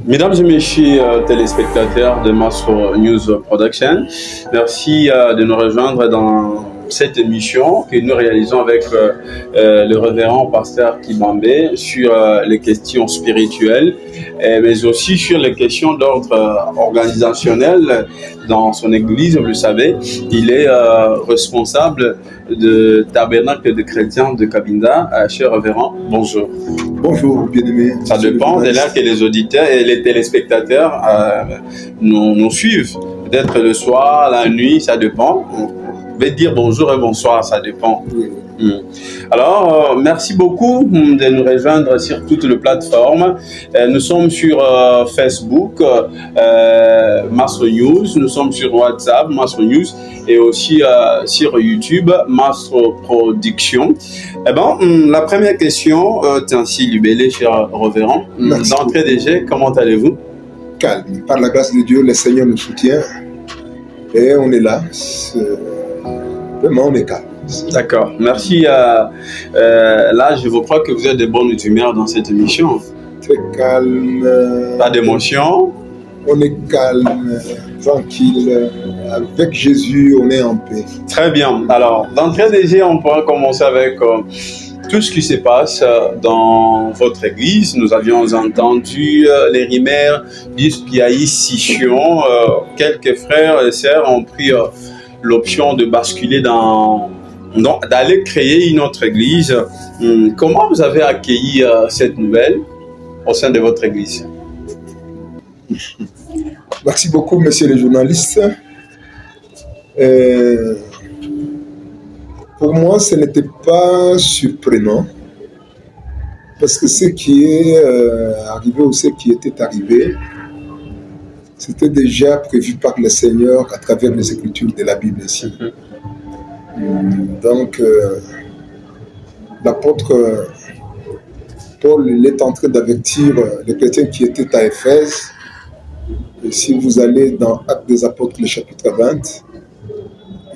Mesdames et messieurs téléspectateurs de Mastro News Production, merci de nous rejoindre dans cette émission que nous réalisons avec le révérend pasteur Kibambé sur les questions spirituelles, mais aussi sur les questions d'ordre organisationnel dans son église. Vous le savez, il est responsable de tabernacle de chrétiens de Cabinda. Cher révérend, bonjour. Bonjour, bien-aimé. Ça dépend de là que les auditeurs et les téléspectateurs nous suivent. Peut-être le soir, la nuit, ça dépend. Vous pouvez dire bonjour et bonsoir, ça dépend. Oui. Alors, merci beaucoup de nous rejoindre sur toutes les plateformes. Nous sommes sur Facebook, Mastro News. Nous sommes sur WhatsApp, Mastro News. Et aussi sur YouTube, Mastro Production. Eh ben, la première question est ainsi libellée, cher révérend. D'entrée des jets, comment allez-vous? Calme. Par la grâce de Dieu, le Seigneur nous soutient. Et on est là. Vraiment, on est calme. D'accord. Merci. Là, je vous crois que vous êtes de bonne humeur dans cette émission. Très calme. Pas d'émotion. On est calme, tranquille. Avec Jésus, on est en paix. Très bien. Alors, d'entrée des jets, on pourra commencer avec tout ce qui se passe dans votre église. Nous avions entendu les rumeurs disent qu'il y a eu scission. Quelques frères et sœurs ont pris l'option de basculer d'aller créer une autre église. Comment vous avez accueilli cette nouvelle au sein de votre église? Merci beaucoup, monsieur le journaliste. Pour moi, ce n'était pas surprenant parce que ce qui est arrivé ou ce qui était arrivé, c'était déjà prévu par le Seigneur à travers les Écritures de la Bible ici. Donc, l'apôtre Paul il est en train d'avertir les chrétiens qui étaient à Éphèse. Et si vous allez dans Actes des Apôtres, le chapitre 20,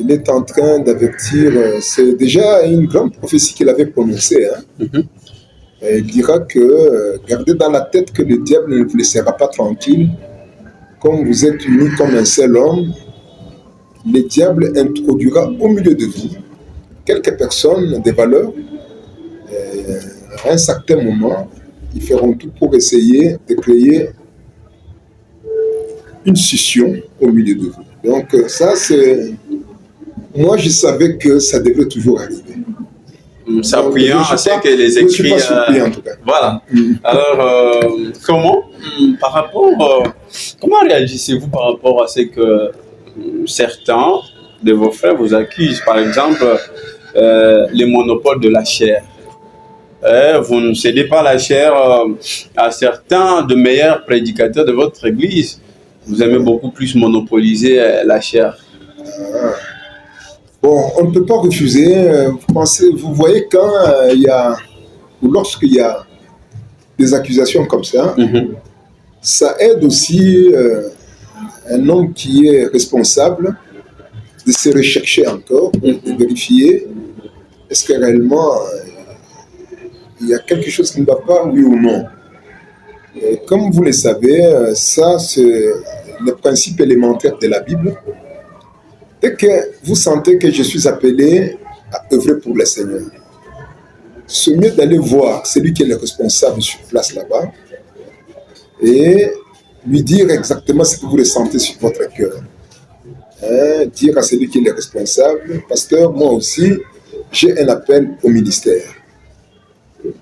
il est en train d'avertir, c'est déjà une grande prophétie qu'il avait prononcée. Et il dira que gardez dans la tête que le diable ne vous laissera pas tranquille. Comme vous êtes unis comme un seul homme, le diable introduira au milieu de vous quelques personnes de valeur. À un certain moment, ils feront tout pour essayer de créer une scission au milieu de vous. Donc ça, c'est... Moi, je savais que ça devrait toujours arriver. S'appuyant à ce que les écrits... Je ne suis pas surpris, en tout cas. Voilà. Alors, comment réagissez-vous par rapport à ce que certains de vos frères vous accusent? Par exemple, le monopole de la chair. Vous ne cédez pas la chair à certains de meilleurs prédicateurs de votre église. Vous aimez beaucoup plus monopoliser la chair. Bon, on ne peut pas refuser. Vous voyez quand il y a, ou lorsqu'il y a des accusations comme ça, ça aide aussi un homme qui est responsable de se rechercher encore, de vérifier est-ce que réellement il y a quelque chose qui ne va pas, oui ou non. Et comme vous le savez, ça c'est le principe élémentaire de la Bible. Dès que vous sentez que je suis appelé à œuvrer pour le Seigneur, c'est mieux d'aller voir celui qui est le responsable sur place là-bas et lui dire exactement ce que vous ressentez sur votre cœur. Dire à celui qui est le responsable, pasteur, moi aussi, j'ai un appel au ministère.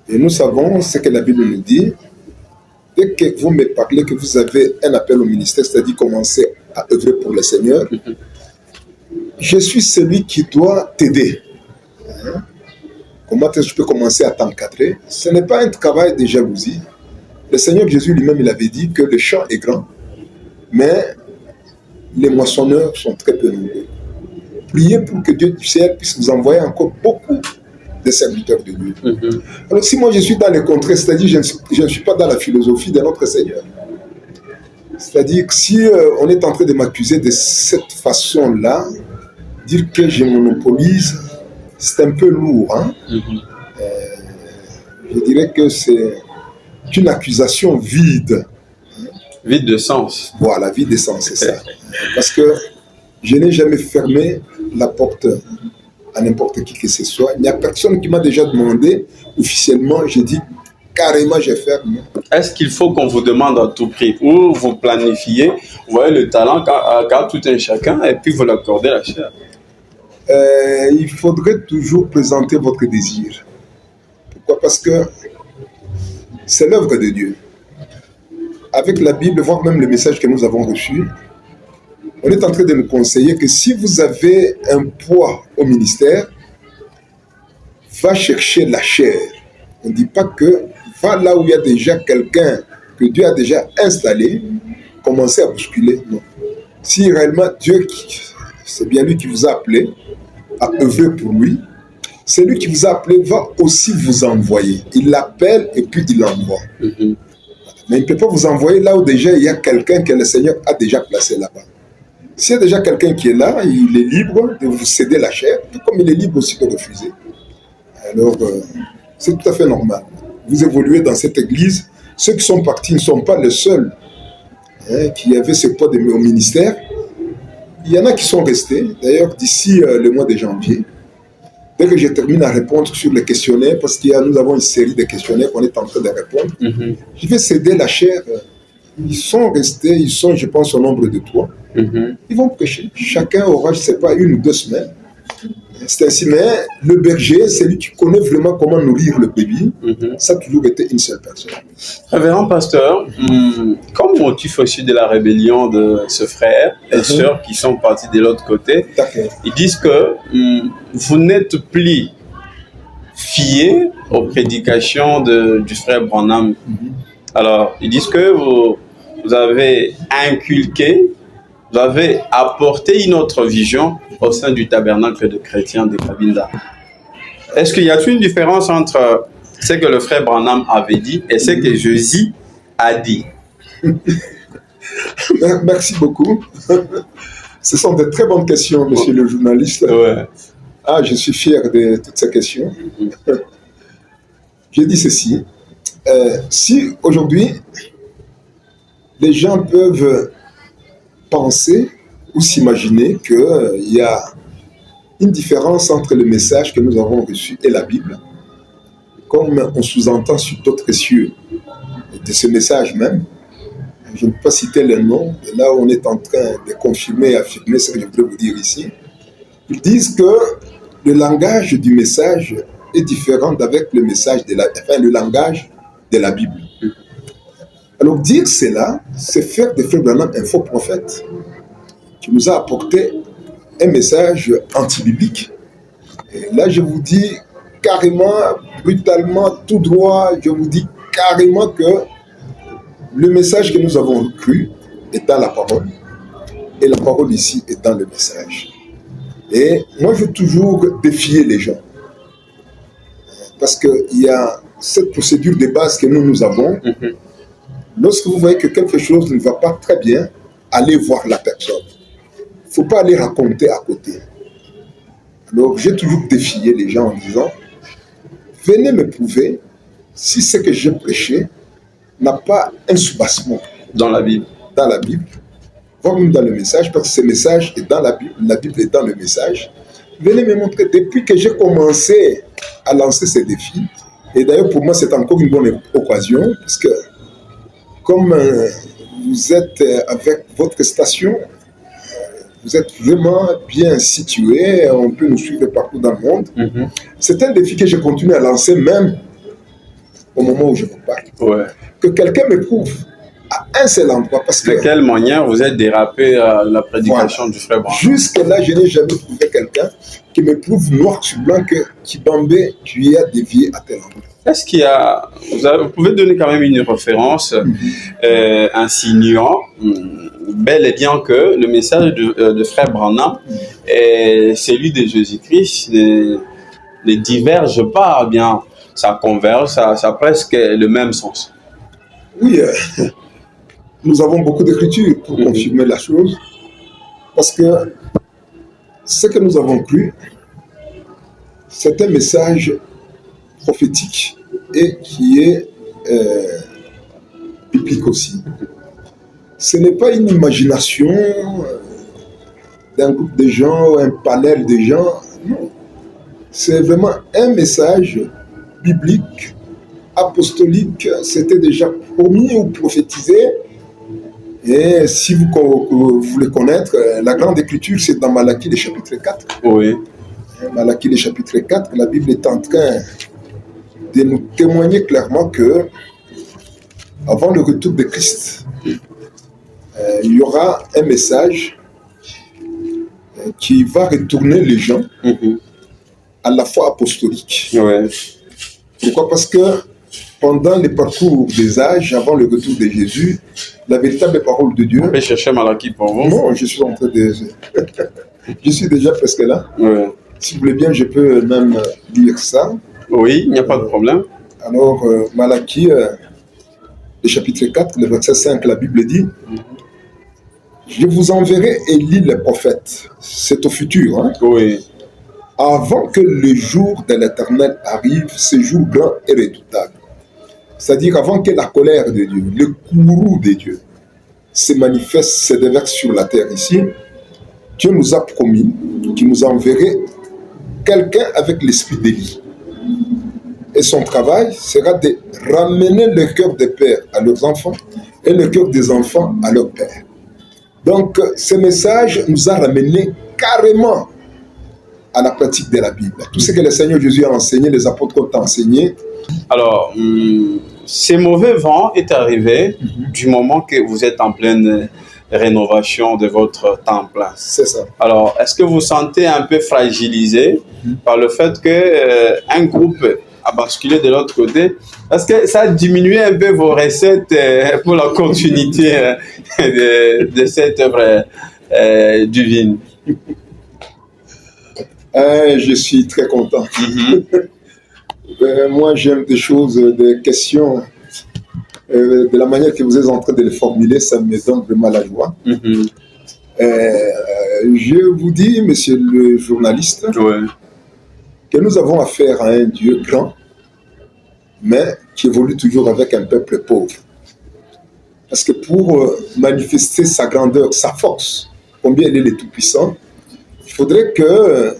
Et nous savons ce que la Bible nous dit. Dès que vous me parlez que vous avez un appel au ministère, c'est-à-dire commencer à œuvrer pour le Seigneur, je suis celui qui doit t'aider. Comment est-ce que je peux commencer à t'encadrer? Ce n'est pas un travail de jalousie. Le Seigneur Jésus lui-même, il avait dit que le champ est grand, mais les moissonneurs sont très peu nombreux. Priez pour que Dieu du ciel puisse vous envoyer encore beaucoup de serviteurs de Dieu. Alors si moi je suis dans les contrées, c'est-à-dire je ne suis pas dans la philosophie de notre Seigneur. C'est-à-dire que si on est en train de m'accuser de cette façon-là, dire que je monopolise, c'est un peu lourd. Je dirais que c'est qu'une accusation vide. Vide de sens. Voilà, vide de sens, c'est ça. Parce que je n'ai jamais fermé la porte à n'importe qui que ce soit. Il n'y a personne qui m'a déjà demandé officiellement, j'ai dit carrément, j'ai fermé. Est-ce qu'il faut qu'on vous demande à tout prix ou vous planifiez, vous voyez le talent qu'a tout un chacun et puis vous l'accordez la chair? Il faudrait toujours présenter votre désir. Pourquoi? Parce que c'est l'œuvre de Dieu. Avec la Bible, voire même le message que nous avons reçu, on est en train de nous conseiller que si vous avez un poids au ministère, va chercher la chair. On ne dit pas que va là où il y a déjà quelqu'un que Dieu a déjà installé, commencer à bousculer. Non. Si réellement Dieu, c'est bien lui qui vous a appelé à œuvrer pour lui, c'est lui qui vous a appelé, va aussi vous envoyer. Il l'appelle et puis il l'envoie. Mais il ne peut pas vous envoyer là où déjà il y a quelqu'un que le Seigneur a déjà placé là-bas. S'il y a déjà quelqu'un qui est là, il est libre de vous céder la chair, tout comme il est libre aussi de refuser. Alors, c'est tout à fait normal. Vous évoluez dans cette église. Ceux qui sont partis ne sont pas les seuls qui avaient ce poids au ministère. Il y en a qui sont restés. D'ailleurs, d'ici le mois de janvier, dès que je termine à répondre sur les questionnaires, parce que nous avons une série de questionnaires qu'on est en train de répondre, je vais céder la chair. Ils sont restés, ils sont, je pense, au nombre de 3. Ils vont prêcher. Chacun aura, je ne sais pas, 1 ou 2 semaines. C'est ainsi, mais le berger, c'est lui qui connaît vraiment comment nourrir le bébé. Ça a toujours été une seule personne. Révérend pasteur, comme motif aussi de la rébellion de ce frère et sœurs qui sont partis de l'autre côté, ils disent que vous n'êtes plus fiés aux prédications du frère Branham. Alors, ils disent que vous avez inculqué, vous avez apporté une autre vision au sein du tabernacle de chrétiens de Cabinda. Est-ce qu'il y a une différence entre ce que le frère Branham avait dit et ce que Jésus a dit? Merci beaucoup. Ce sont de très bonnes questions, monsieur le journaliste. Ouais. Ah, je suis fier de toutes ces questions. Je dis ceci. Si aujourd'hui, les gens peuvent penser ou s'imaginer qu'il y a une différence entre le message que nous avons reçu et la Bible, comme on sous-entend sur d'autres cieux de ce message même, je ne peux pas citer le nom, et là on est en train de confirmer et affirmer ce que je voudrais vous dire ici. Ils disent que le langage du message est différent d'avec le message le langage de la Bible. Alors dire cela, c'est faire de Frère Branham un faux prophète qui nous a apporté un message anti-biblique. Et là, je vous dis carrément, brutalement, tout droit, je vous dis carrément que le message que nous avons cru est dans la parole. Et la parole ici est dans le message. Et moi, je veux toujours défier les gens. Parce qu'il y a cette procédure de base que nous avons. Lorsque vous voyez que quelque chose ne va pas très bien, allez voir la personne. Il ne faut pas aller raconter à côté. Alors, j'ai toujours défié les gens en disant, venez me prouver si ce que j'ai prêché n'a pas un soubassement dans la Bible. Dans la Bible, voire même dans le message, parce que ce message est dans la Bible est dans le message. Venez me montrer, depuis que j'ai commencé à lancer ces défis, et d'ailleurs pour moi c'est encore une bonne occasion, parce que comme vous êtes avec votre station, vous êtes vraiment bien situé, on peut nous suivre partout dans le monde. C'est un défi que je continue à lancer même au moment où je vous parle. Ouais. Que quelqu'un me prouve à un seul endroit. Parce que, de quelle manière vous êtes dérapé à la prédication du frère Branham? Jusque-là, je n'ai jamais trouvé quelqu'un qui me prouve noir sur blanc que Kibambé, tu y as dévié à tel endroit. Est-ce qu'il y a... Vous pouvez donner quand même une référence insinuant bel et bien que le message de frère Branham et celui de Jésus-Christ ne divergent pas, bien ça converge, ça a presque le même sens. Oui, nous avons beaucoup d'écritures pour confirmer la chose, parce que ce que nous avons cru, c'est un message prophétique et qui est biblique aussi. Ce n'est pas une imagination d'un groupe de gens ou un panel de gens. Non. C'est vraiment un message biblique, apostolique. C'était déjà promis ou prophétisé. Et si vous voulez connaître, la grande écriture, c'est dans Malachie, le chapitre 4. Oui. Malachie, le chapitre 4, la Bible est en train de nous témoigner clairement que avant le retour de Christ, il y aura un message qui va retourner les gens à la foi apostolique. Ouais. Pourquoi? Parce que pendant le parcours des âges, avant le retour de Jésus, la véritable parole de Dieu... On peut chercher Malachie pour vous? Non, je suis en train de... je suis déjà presque là. Ouais. Si vous voulez bien, je peux même lire ça. Oui, il n'y a pas de problème. Alors, Malachie, le chapitre 4, le verset 5, la Bible dit « Je vous enverrai Élie le prophète. » C'est au futur, hein? Oui. « Avant que le jour de l'Éternel arrive, ce jour grand et redoutable. » C'est-à-dire avant que la colère de Dieu, le courroux de Dieu se manifeste, se déverse sur la terre ici. Dieu nous a promis qu'il nous enverrait quelqu'un avec l'esprit d'Élie. Et son travail sera de ramener le cœur des pères à leurs enfants et le cœur des enfants à leurs pères. Donc, ce message nous a ramené carrément à la pratique de la Bible. Tout ce que le Seigneur Jésus a enseigné, les apôtres ont enseigné. Alors, ce mauvais vent est arrivé du moment que vous êtes en pleine rénovation de votre temple. C'est ça. Alors, est-ce que vous sentez un peu fragilisé par le fait qu'un groupe a basculé de l'autre côté? Est-ce que ça a diminué un peu vos recettes pour la continuité de cette œuvre divine? Je suis très content. Moi, j'aime des choses, des questions, de la manière que vous êtes en train de les formuler, ça me donne vraiment la joie. Je vous dis, monsieur le journaliste, que nous avons affaire à un Dieu grand, mais qui évolue toujours avec un peuple pauvre. Parce que pour manifester sa grandeur, sa force, combien il est le Tout-Puissant, il faudrait que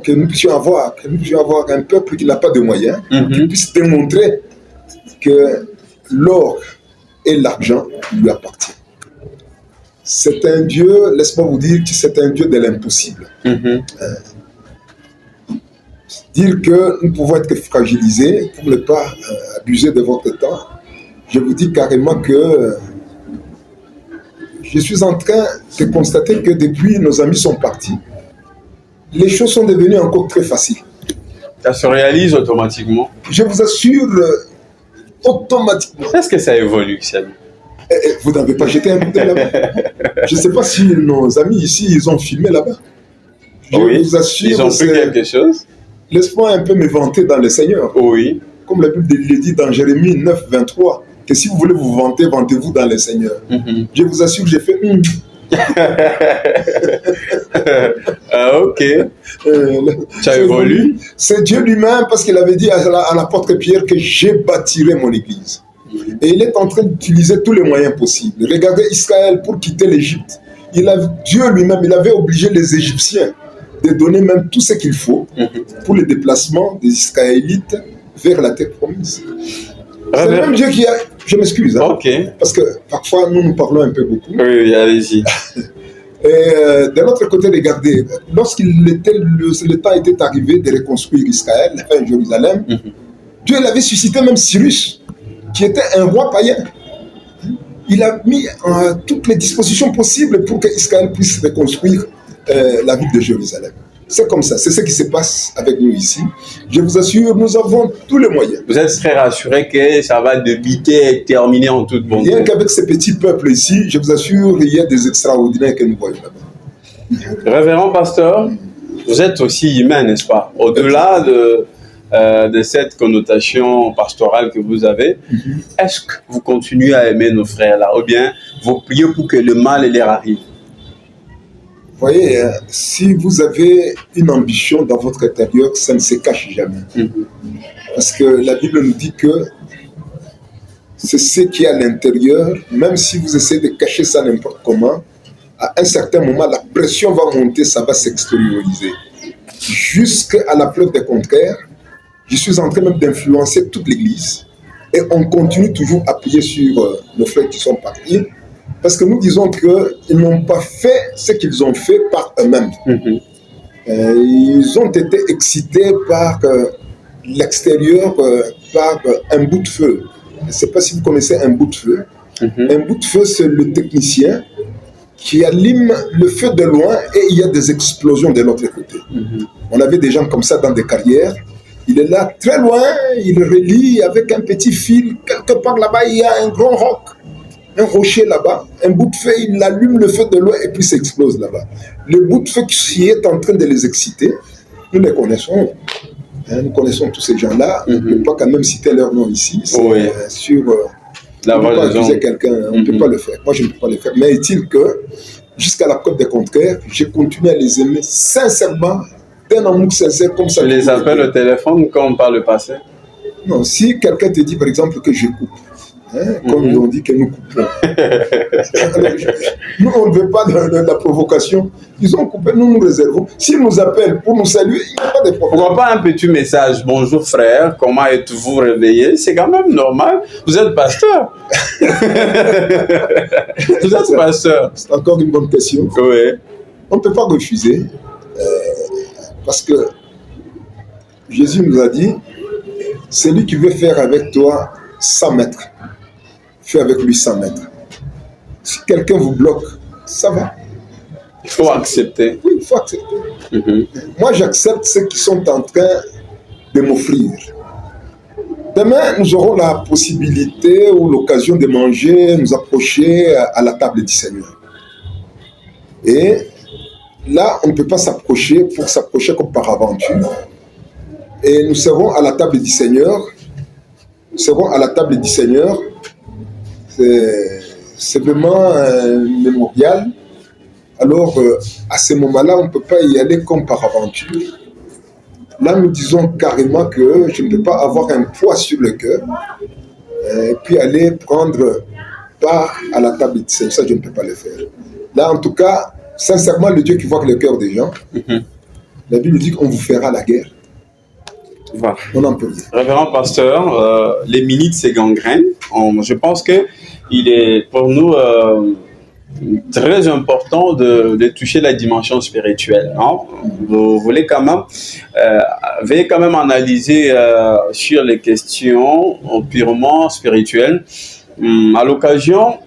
nous puissions avoir un peuple qui n'a pas de moyens, qui puisse démontrer que l'or et l'argent lui appartiennent. C'est un Dieu, laisse-moi vous dire que c'est un Dieu de l'impossible. Dire que nous pouvons être fragilisés pour ne pas abuser de votre temps, je vous dis carrément que je suis en train de constater que depuis nos amis sont partis, les choses sont devenues encore très faciles. Ça se réalise automatiquement? Je vous assure, automatiquement. Est-ce que ça évolue, Xavier? Vous n'avez pas jeté un coup d'œil là-bas? Je ne sais pas si nos amis ici, ils ont filmé là-bas. Je vous assure, ils ont fait quelque chose. Laisse-moi un peu me vanter dans le Seigneur. Oui. Comme la Bible le dit dans Jérémie 9, 23, que si vous voulez vous vanter, vantez-vous dans le Seigneur. Je vous assure, j'ai fait... Ok. Ça évolue. C'est Dieu lui-même, parce qu'il avait dit à l'apôtre Pierre que j'ai bâtirai mon église. Et il est en train d'utiliser tous les moyens possibles. Regardez Israël pour quitter l'Égypte. Dieu lui-même, il avait obligé les Égyptiens de donner même tout ce qu'il faut pour le déplacement des Israélites vers la terre promise. C'est le même Dieu qui a... Je m'excuse, hein, parce que parfois nous parlons un peu beaucoup. Oui, allez-y. Et de l'autre côté, regardez, le temps était arrivé de reconstruire Israël, enfin Jérusalem, Dieu avait suscité même Cyrus, qui était un roi païen. Il a mis toutes les dispositions possibles pour qu'Israël puisse reconstruire la ville de Jérusalem. C'est comme ça, c'est ce qui se passe avec nous ici. Je vous assure, nous avons tous les moyens. Vous êtes très rassuré que ça va débuter et terminer en toute bonté. Rien qu'avec ces petits peuples ici, je vous assure, il y a des extraordinaires que nous voyons là-bas. Révérend pasteur, vous êtes aussi humain, n'est-ce pas? Au-delà de cette connotation pastorale que vous avez, est-ce que vous continuez à aimer nos frères là, ou bien vous priez pour que le mal leur arrive? Vous voyez, si vous avez une ambition dans votre intérieur, ça ne se cache jamais. Parce que la Bible nous dit que c'est ce qui est à l'intérieur, même si vous essayez de cacher ça n'importe comment, à un certain moment, la pression va monter, ça va s'extérioriser. Jusqu'à la preuve des contraires, je suis en train même d'influencer toute l'Église et on continue toujours à appuyer sur nos frères qui sont partis parce que nous disons qu'ils n'ont pas fait ce qu'ils ont fait par eux-mêmes. Ils ont été excités par l'extérieur, par un bout de feu. Je ne sais pas si vous connaissez un bout de feu. Un bout de feu, c'est le technicien qui allume le feu de loin et il y a des explosions de l'autre côté. On avait des gens comme ça dans des carrières. Il est là très loin, il relie avec un petit fil. Quelque part là-bas, il y a un grand roc, un rocher là-bas. Un bout de feu, il allume le feu de loin et puis ça explose là-bas. Le bout de feu qui est en train de les exciter, nous les connaissons. Nous connaissons tous ces gens-là. On ne peut pas quand même citer leur nom ici. C'est sur... on ne peut pas accuser quelqu'un, on ne peut pas le faire. Moi, je ne peux pas le faire. Mais est-il que, jusqu'à la preuve des contraires, j'ai continué à les aimer sincèrement, d'un amour sincère comme ça. Tu les appelles au téléphone comme par le passé? Non, si quelqu'un te dit, par exemple, que je coupe, comme ils ont dit que nous coupons. Nous, on ne veut pas de la provocation. Ils ont coupé, nous nous réservons. S'ils nous appellent pour nous saluer, il n'y a pas de problème. Pourquoi pas un petit message? Bonjour frère, comment êtes-vous réveillé? C'est quand même normal. Vous êtes pasteur. Vous êtes pasteur. C'est encore une bonne question. Oui. On ne peut pas refuser. Parce que Jésus nous a dit, celui qui veut faire avec toi 100 mètres, fais avec lui 100 mètres. Si quelqu'un vous bloque, ça va. Il faut accepter. Oui, il faut accepter. Moi, j'accepte ceux qui sont en train de m'offrir. Demain, nous aurons la possibilité ou l'occasion de manger, nous approcher à la table du Seigneur. Et là, on ne peut pas s'approcher pour s'approcher comme par aventure. Et nous serons à la table du Seigneur. Nous serons à la table du Seigneur. C'est vraiment un mémorial. Alors, à ce moment-là, on ne peut pas y aller comme par aventure. Là, nous disons carrément que je ne peux pas avoir un poids sur le cœur et puis aller prendre part à la table du Seigneur. Ça, je ne peux pas le faire. Là, en tout cas, sincèrement, le Dieu qui voit le cœur des gens, la Bible dit qu'on vous fera la guerre. Voilà. On en peut dire. Révérend pasteur, les minutes c'est gangrène. Je pense que il est pour nous très important de toucher la dimension spirituelle. Hein? Vous voulez quand même, veuillez quand même analyser sur les questions purement spirituelles à l'occasion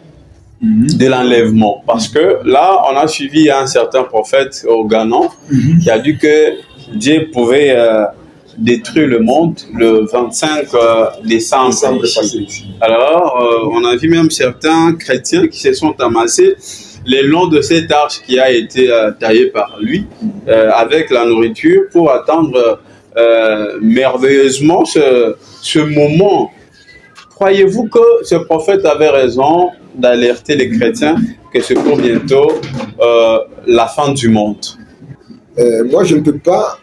de l'enlèvement. Parce que là, on a suivi un certain prophète au Ghana qui a dit que Dieu pouvait détruire le monde le 25 décembre passé. Alors, on a vu même certains chrétiens qui se sont amassés le long de cette arche qui a été taillée par lui avec la nourriture pour attendre merveilleusement ce moment. Croyez-vous que ce prophète avait raison d'alerter les chrétiens que c'est pour bientôt la fin du monde? Moi, je ne peux pas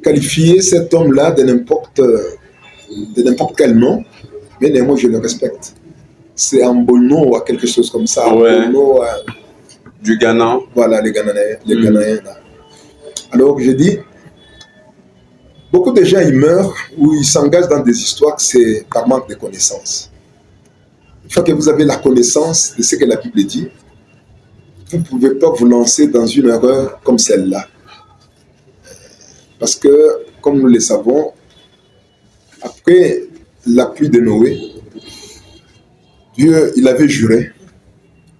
qualifier cet homme-là de n'importe quel nom, mais néanmoins, je le respecte. C'est un Bono ou quelque chose comme ça. Ouais. Bono, du Ghana. Voilà, les Ghanéens. Là. Alors, je dis, beaucoup de gens, ils meurent ou ils s'engagent dans des histoires, c'est par manque de connaissances. Une fois que vous avez la connaissance de ce que la Bible dit, vous ne pouvez pas vous lancer dans une erreur comme celle-là. Parce que, comme nous le savons, après la pluie de Noé, Dieu, il avait juré,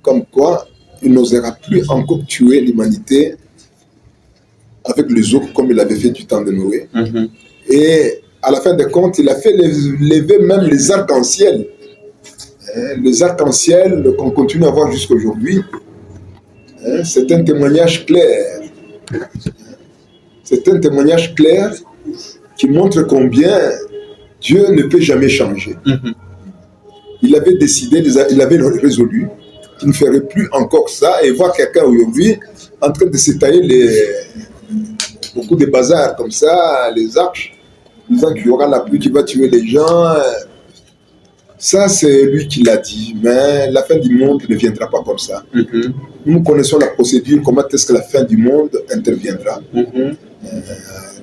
comme quoi il n'osera plus encore tuer l'humanité avec les eaux comme il avait fait du temps de Noé. Et à la fin des comptes, il a fait lever même les arcs-en-ciel. Les arcs-en-ciel qu'on continue à voir jusqu'à aujourd'hui. C'est un témoignage clair. C'est un témoignage clair qui montre combien Dieu ne peut jamais changer. Il avait décidé, il avait résolu qu'il ne ferait plus encore ça et voir quelqu'un aujourd'hui en train de s'étaler beaucoup de bazar comme ça, les arches, disant qu'il y aura la pluie qui va tuer les gens. Ça, c'est lui qui l'a dit, mais la fin du monde ne viendra pas comme ça. Nous connaissons la procédure, comment est-ce que la fin du monde interviendra.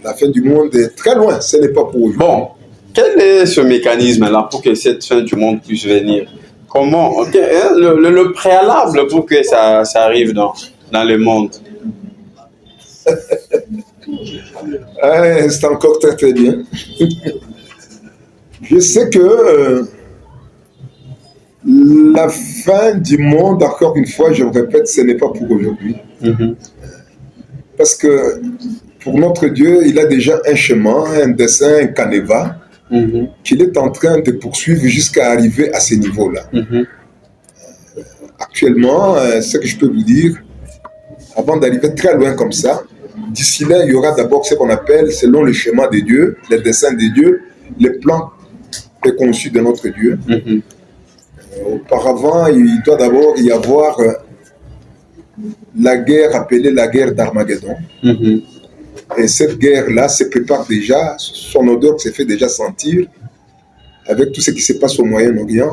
La fin du monde est très loin, ce n'est pas pour aujourd'hui. Bon, quel est ce mécanisme-là pour que cette fin du monde puisse venir? Comment, le préalable pour que ça arrive dans le monde? C'est encore très très bien. Je sais que la fin du monde, encore une fois, je le répète, ce n'est pas pour aujourd'hui. Parce que pour notre Dieu, il a déjà un chemin, un dessein, un canevas qu'il est en train de poursuivre jusqu'à arriver à ce niveau-là. Actuellement, ce que je peux vous dire, avant d'arriver très loin comme ça, d'ici là, il y aura d'abord ce qu'on appelle, selon le schéma de Dieu, le dessein de Dieu, les plans préconçus de notre Dieu. Auparavant, il doit d'abord y avoir la guerre appelée la guerre d'Armageddon. Et cette guerre-là se prépare déjà, son odeur se fait déjà sentir avec tout ce qui se passe au Moyen-Orient.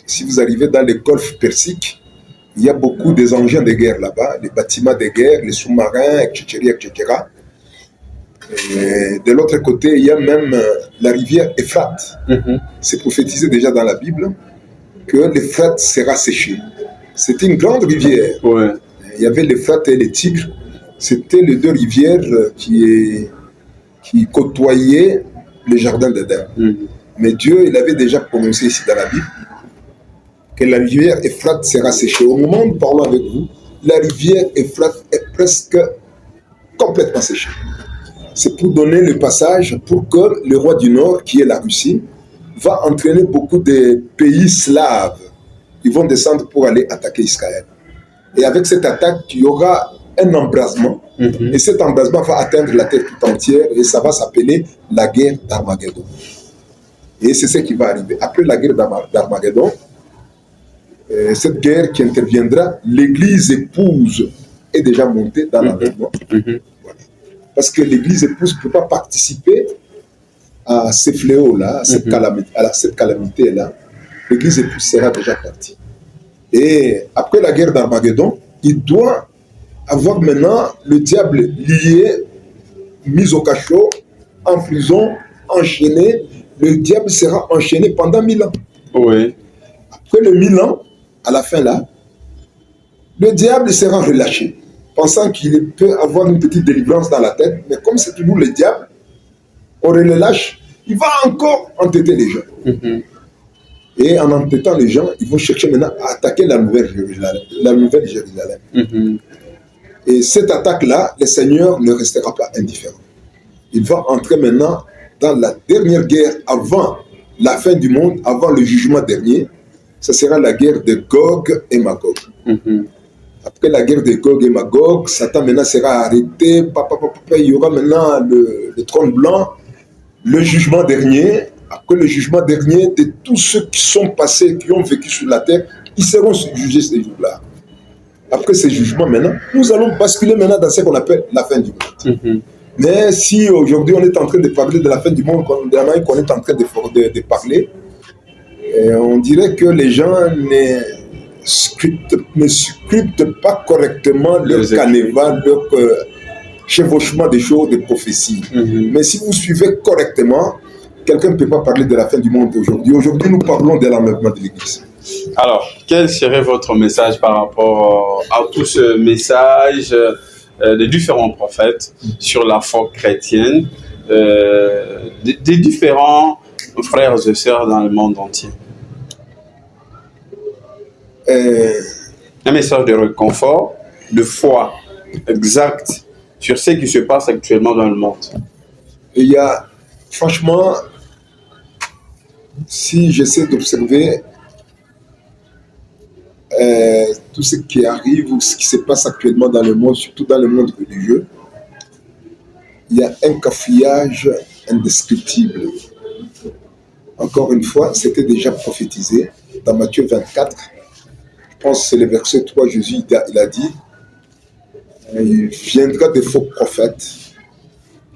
Si vous arrivez dans le golfe Persique, il y a beaucoup des engins de guerre là-bas, les bâtiments de guerre, les sous-marins, etc., etc. Et de l'autre côté, il y a même la rivière Euphrate. C'est prophétisé déjà dans la Bible que l'Euphrate sera séché. C'était une grande rivière. Il y avait l'Euphrate et le Tigre. C'était les deux rivières qui côtoyaient le jardin d'Éden. Mais Dieu, il avait déjà prononcé ici dans la Bible que la rivière Euphrate sera séchée. Au moment où nous parlons avec vous, la rivière Euphrate est presque complètement séchée. C'est pour donner le passage pour que le roi du Nord, qui est la Russie, va entraîner beaucoup de pays slaves. Ils vont descendre pour aller attaquer Israël. Et avec cette attaque, il y aura un embrasement. Et cet embrasement va atteindre la terre tout entière et ça va s'appeler la guerre d'Armageddon. Et c'est ce qui va arriver. Après la guerre d'Armageddon, cette guerre qui interviendra, l'église épouse est déjà montée dans l'environnement. Voilà. Parce que l'église épouse ne peut pas participer à ces fléaux-là, à cette calamité-là. L'église épouse sera déjà partie. Et après la guerre d'Armageddon, il doit avoir maintenant le diable lié, mis au cachot, en prison, enchaîné. Le diable sera enchaîné pendant 1000 ans. Après les 1000 ans, à la fin là, le diable sera relâché, pensant qu'il peut avoir une petite délivrance dans la tête, mais comme c'est toujours le diable, on le relâche, il va encore entêter les gens. Et en entêtant les gens, ils vont chercher maintenant à attaquer la nouvelle Jérusalem. Et cette attaque-là, le Seigneur ne restera pas indifférent. Il va entrer maintenant dans la dernière guerre avant la fin du monde, avant le jugement dernier. Ce sera la guerre de Gog et Magog. Après la guerre de Gog et Magog, Satan maintenant sera arrêté. Il y aura maintenant le trône blanc, le jugement dernier. Après le jugement dernier, de tous ceux qui sont passés, qui ont vécu sur la terre, ils seront jugés ces jours-là. Après ces jugements maintenant, nous allons basculer maintenant dans ce qu'on appelle la fin du monde. Mais si aujourd'hui on est en train de parler de la fin du monde, qu'on est en train de parler, on dirait que les gens ne scriptent pas correctement leur canevas, leur chevauchement des choses, des prophéties. Mais si vous suivez correctement, quelqu'un ne peut pas parler de la fin du monde aujourd'hui. Aujourd'hui, nous parlons de l'enlèvement de l'Église. Alors, quel serait votre message par rapport à tout ce message des différents prophètes sur la foi chrétienne, des différents frères et sœurs dans le monde entier? Un message de réconfort, de foi exacte sur ce qui se passe actuellement dans le monde. Il y a, franchement, si j'essaie d'observer tout ce qui arrive ou ce qui se passe actuellement dans le monde, surtout dans le monde religieux, il y a un cafouillage indescriptible. Encore une fois, c'était déjà prophétisé dans Matthieu 24. Je pense que c'est le verset 3, Jésus il a dit, il viendra des faux prophètes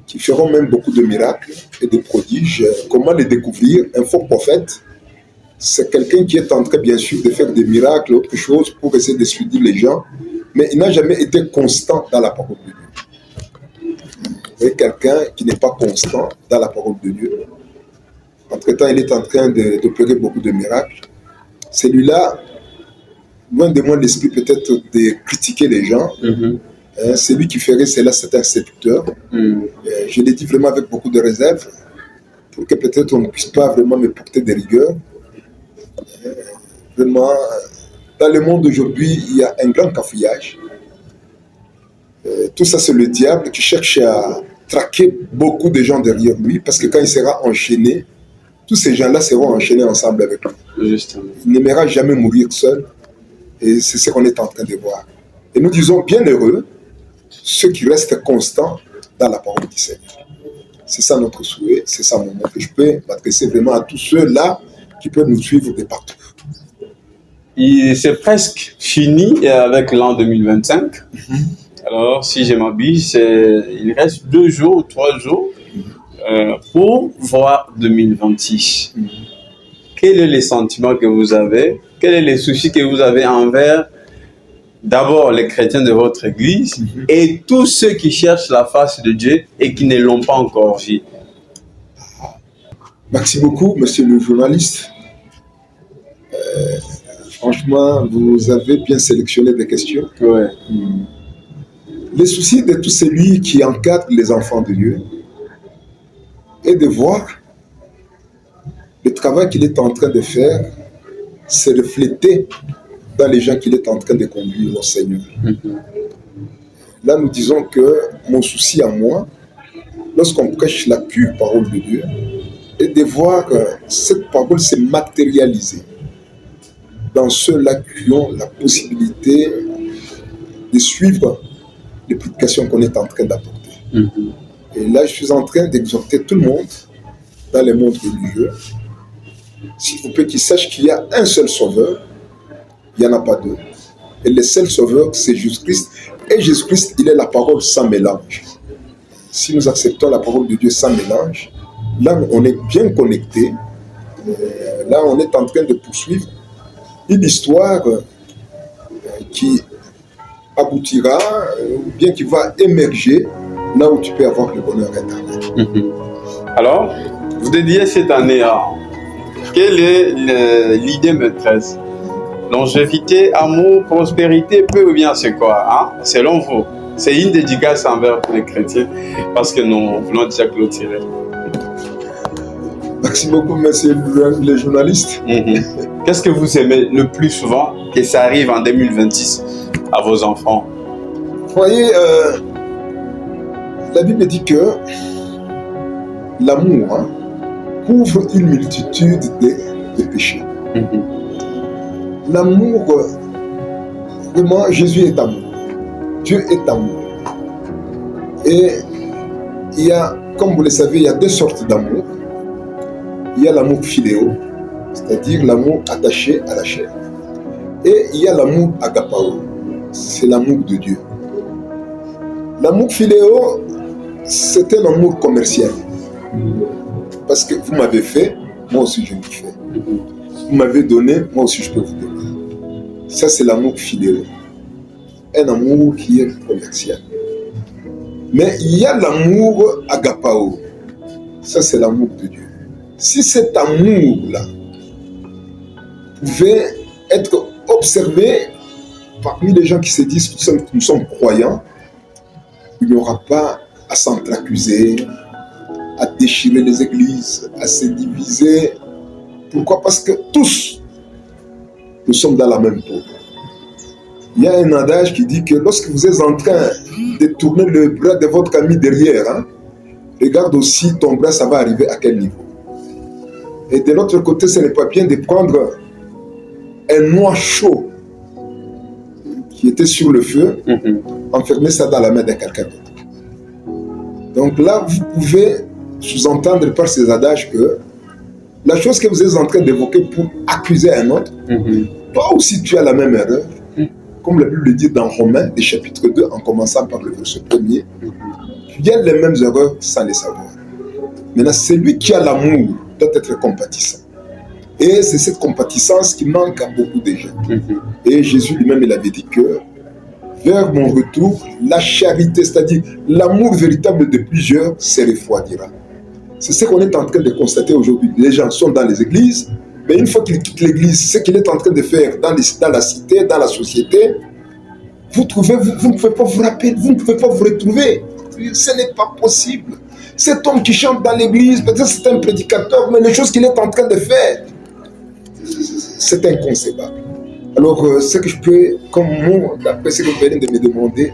qui feront même beaucoup de miracles et de prodiges. Comment les découvrir? Un faux prophète, c'est quelqu'un qui est en train, bien sûr, de faire des miracles, autre chose, pour essayer de suivre les gens, mais il n'a jamais été constant dans la parole de Dieu. Et quelqu'un qui n'est pas constant dans la parole de Dieu, entre-temps, il est en train d'opérer beaucoup de miracles. Celui-là, loin de moi l'esprit peut-être de critiquer les gens. C'est lui qui ferait cela, c'est un séducteur. Je l'ai dit vraiment avec beaucoup de réserve, pour que peut-être on ne puisse pas vraiment me porter des rigueurs. Vraiment, dans le monde d'aujourd'hui, il y a un grand cafouillage. Tout ça, c'est le diable qui cherche à traquer beaucoup de gens derrière lui, parce que quand il sera enchaîné, tous ces gens-là seront enchaînés ensemble avec lui. Justement. Il n'aimera jamais mourir seul, et c'est ce qu'on est en train de voir. Et nous disons bienheureux ceux qui restent constants dans la parole du Seigneur. C'est ça notre souhait, c'est ça mon mot que je peux m'adresser vraiment à tous ceux-là qui peuvent nous suivre de partout. C'est presque fini avec l'an 2025. Alors, si je m'abuse, il reste 2 jours ou 3 jours pour voir 2026. Quel est le sentiment que vous avez? Quels sont les soucis que vous avez envers d'abord les chrétiens de votre église et tous ceux qui cherchent la face de Dieu et qui ne l'ont pas encore vue? Merci beaucoup, monsieur le journaliste. Franchement, vous avez bien sélectionné des questions. Ouais. Le souci de tout celui qui encadre les enfants de Dieu est de voir le travail qu'il est en train de faire se refléter dans les gens qu'il est en train de conduire au Seigneur. Là, nous disons que mon souci à moi, lorsqu'on prêche la pure parole de Dieu, est de voir cette parole se matérialiser dans ceux-là qui ont la possibilité de suivre les prédications qu'on est en train d'apporter. Et là, je suis en train d'exhorter tout le monde dans le monde religieux, s'il vous plaît, qu'ils sachent qu'il y a un seul sauveur, il n'y en a pas deux. Et le seul sauveur, c'est Jésus-Christ. Et Jésus-Christ, il est la parole sans mélange. Si nous acceptons la parole de Dieu sans mélange, là, on est bien connecté. Là, on est en train de poursuivre une histoire qui aboutira, ou bien qui va émerger là où tu peux avoir le bonheur éternel. Alors, vous dédiez cette année à quelle est l'idée maîtresse? Longévité, amour, prospérité, peu ou bien c'est quoi, hein? Selon vous, c'est une dédicace envers les chrétiens parce que nous voulons déjà clôturer. Merci beaucoup, monsieur le journaliste. Qu'est-ce que vous aimez le plus souvent que ça arrive en 2026 à vos enfants? Vous voyez, la Bible dit que l'amour couvre une multitude de péchés. L'amour, vraiment, Jésus est amour. Dieu est amour. Et il y a, comme vous le savez, il y a 2 sortes d'amour. Il y a l'amour philéo, c'est-à-dire l'amour attaché à la chair. Et il y a l'amour agapao, c'est l'amour de Dieu. L'amour philéo, c'est un amour commercial. Parce que vous m'avez fait, moi aussi je vous fais. Vous m'avez donné, moi aussi je peux vous donner. Ça, c'est l'amour philéo. Un amour qui est commercial. Mais il y a l'amour agapao. Ça, c'est l'amour de Dieu. Si cet amour-là pouvait être observé parmi les gens qui se disent que nous sommes croyants, il n'y aura pas à s'entreaccuser, à déchirer les églises, à se diviser. Pourquoi? Parce que tous, nous sommes dans la même peau. Il y a un adage qui dit que lorsque vous êtes en train de tourner le bras de votre ami derrière, regarde aussi ton bras, ça va arriver à quel niveau. Et de l'autre côté, ce n'est pas bien de prendre un noix chaud qui était sur le feu, enfermer ça dans la main de quelqu'un d'autre. Donc là, vous pouvez sous-entendre par ces adages que la chose que vous êtes en train d'évoquer pour accuser un autre, toi aussi tu as la même erreur. Comme la Bible le dit dans Romains, le chapitre 2, en commençant par le verset 1er, tu as les mêmes erreurs sans les savoir. Maintenant, celui qui a l'amour doit être compatissant. Et c'est cette compatissance qui manque à beaucoup de gens. Et Jésus lui-même, il avait dit que vers mon retour, la charité, c'est-à-dire l'amour véritable de plusieurs, se refroidira. C'est ce qu'on est en train de constater aujourd'hui. Les gens sont dans les églises, mais une fois qu'ils quittent l'église, ce qu'il est en train de faire dans la cité, dans la société, vous ne pouvez pas vous rappeler, vous ne pouvez pas vous retrouver. Ce n'est pas possible. Cet homme qui chante dans l'église, peut-être c'est un prédicateur, mais les choses qu'il est en train de faire, c'est inconcevable. Alors, ce que je peux, comme moi, d'après ce que vous venez de me demander,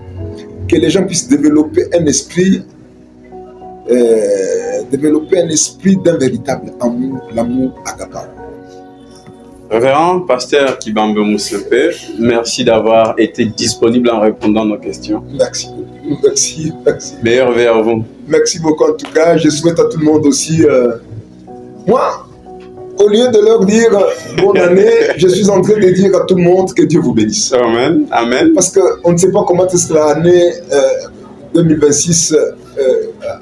que les gens puissent développer un esprit d'un véritable amour, l'amour agapao. Révérend Pasteur Kibambe Moussepe, merci d'avoir été disponible en répondant à nos questions. Merci beaucoup. Merci. Meilleur vers vous. Merci beaucoup en tout cas. Je souhaite à tout le monde aussi. Moi, au lieu de leur dire bonne année, je suis en train de dire à tout le monde que Dieu vous bénisse. Amen. Amen. Parce qu'on ne sait pas comment est-ce que l'année 2026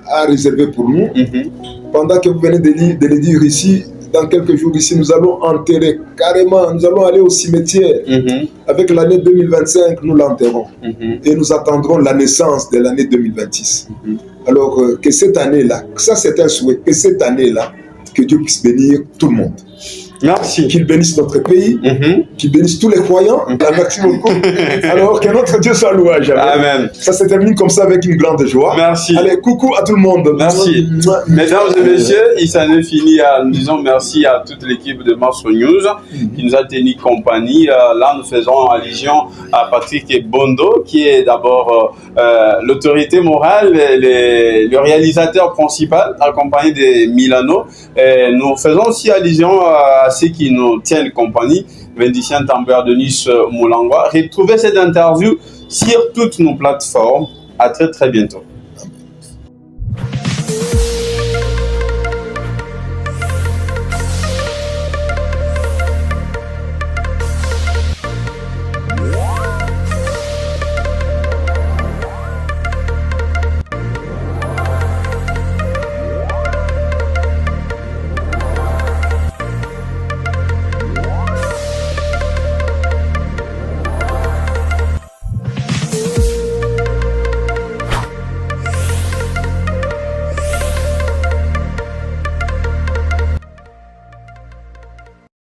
a réservé pour nous. Pendant que vous venez de le dire ici, dans quelques jours ici, nous allons enterrer carrément, nous allons aller au cimetière. Avec l'année 2025, nous l'enterrons. Et nous attendrons la naissance de l'année 2026. Alors que cette année-là, ça c'est un souhait, que cette année-là, que Dieu puisse bénir tout le monde. Merci. Qu'il bénisse notre pays, qu'il bénisse tous les croyants. Merci beaucoup. Alors que notre Dieu soit loué. Amen. Ça se termine comme ça avec une grande joie. Merci. Allez, coucou à tout le monde. Merci. Mesdames et messieurs, il s'en est fini. Nous disons merci à toute l'équipe de Mastro News qui nous a tenu compagnie. Là, nous faisons allusion à Patrick Bondo, qui est d'abord l'autorité morale, le réalisateur principal, accompagné de Milano. Et nous faisons aussi allusion à ceux qui nous tiennent compagnie, Vendicien Tambert Denis Moulangwa. Retrouvez cette interview sur toutes nos plateformes. À très très bientôt.